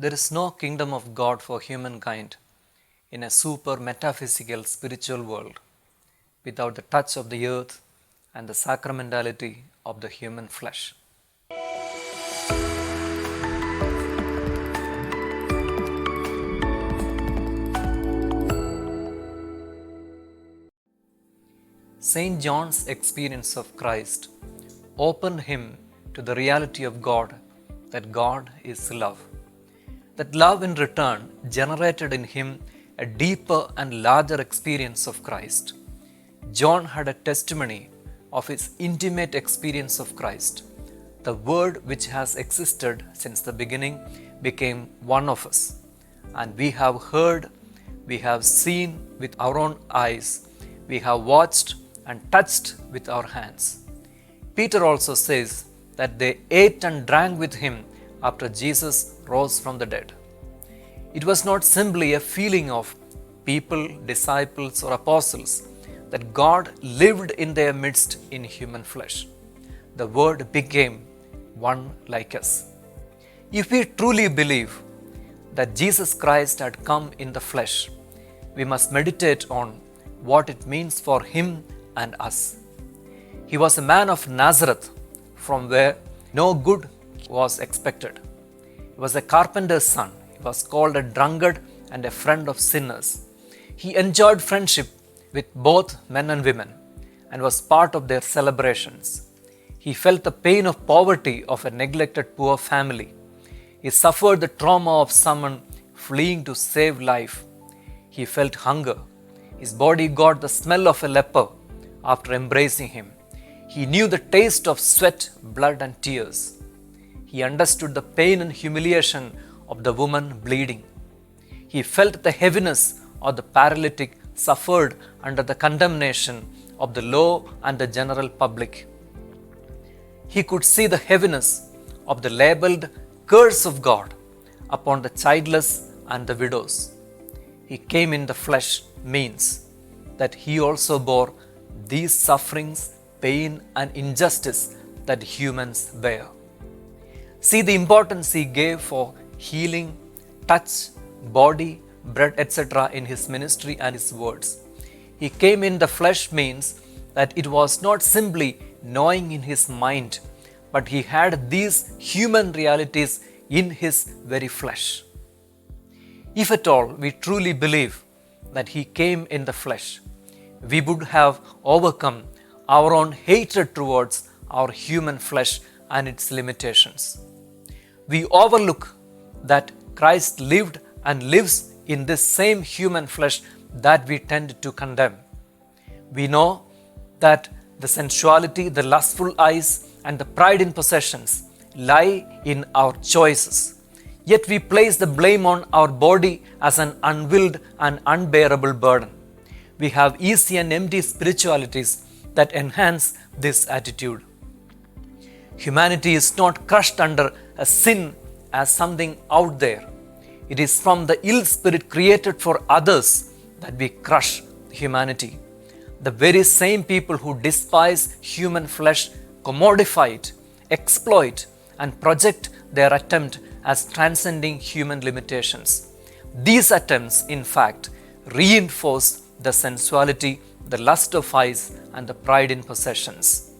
There is no kingdom of God for humankind in a super metaphysical spiritual world without the touch of the earth and the sacramentality of the human flesh. St. John's experience of Christ opened him to the reality of God, that God is love. That love in return generated in him a deeper and larger experience of Christ. John had a testimony of his intimate experience of Christ. The Word which has existed since the beginning became one of us. And we have heard, we have seen with our own eyes, we have watched and touched with our hands. Peter also says that they ate and drank with him after Jesus rose from the dead. It was not simply a feeling of people, disciples, or apostles that God lived in their midst in human flesh. The Word became one like us. If we truly believe that Jesus Christ had come in the flesh, we must meditate on what it means for him and us. He was a man of Nazareth, from where no good was expected. He was a carpenter's son. He was called a drunkard and a friend of sinners. He enjoyed friendship with both men and women and was part of their celebrations. He felt the pain of poverty of a neglected poor family. He suffered the trauma of someone fleeing to save life. He felt hunger. His body got the smell of a leper after embracing him. He knew the taste of sweat, blood, and tears. He understood the pain and humiliation of the woman bleeding. He felt the heaviness of the paralytic suffered under the condemnation of the law and the general public. He could see the heaviness of the labeled curse of God upon the childless and the widows. He came in the flesh means that he also bore these sufferings, pain, and injustice that humans bear. See the importance he gave for healing, touch, body, bread, etc. in his ministry and his words. He came in the flesh means that it was not simply knowing in his mind, but he had these human realities in his very flesh. If at all we truly believe that he came in the flesh, we would have overcome our own hatred towards our human flesh and its limitations. We overlook that Christ lived and lives in this same human flesh that we tend to condemn. We know that the sensuality, the lustful eyes, and the pride in possessions lie in our choices. Yet we place the blame on our body as an unwilled and unbearable burden. We have easy and empty spiritualities that enhance this attitude. Humanity is not crushed under a sin as something out there. It is from the ill spirit created for others that we crush humanity. The very same people who despise human flesh commodify it, exploit, and project their attempt as transcending human limitations. These attempts, in fact, reinforce the sensuality, the lust of eyes, and the pride in possessions.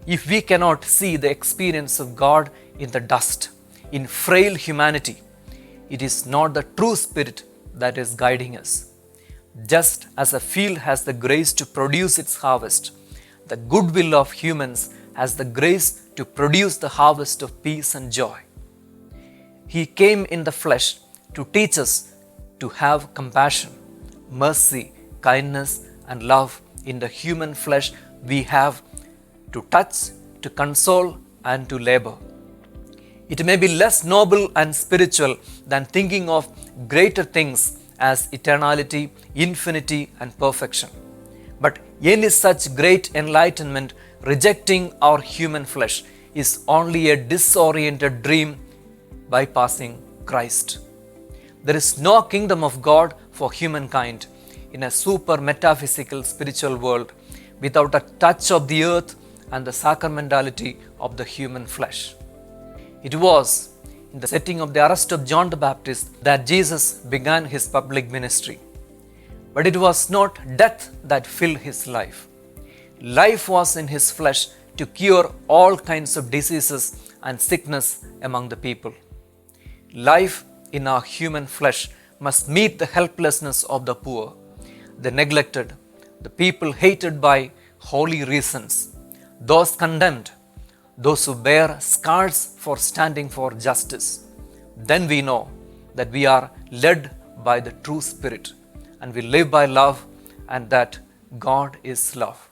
If we cannot see the experience of God in the dust, in frail humanity, it is not the true spirit that is guiding us. Just as a field has the grace to produce its harvest, the goodwill of humans has the grace to produce the harvest of peace and joy. He came in the flesh to teach us to have compassion, mercy, kindness, and love in the human flesh we have to touch, to console, and to labor. It may be less noble and spiritual than thinking of greater things as eternality, infinity, and perfection. But any such great enlightenment rejecting our human flesh is only a disoriented dream bypassing Christ. There is no kingdom of God for humankind in a super metaphysical spiritual world without a touch of the earth and the sacramentality of the human flesh. It was in the setting of the arrest of John the Baptist that Jesus began his public ministry. But it was not death that filled his life. Life was in his flesh to cure all kinds of diseases and sickness among the people. Life in our human flesh must meet the helplessness of the poor, the neglected, the people hated by holy reasons, those condemned, those who bear scars for standing for justice. Then we know that we are led by the true Spirit and we live by love, and that God is love.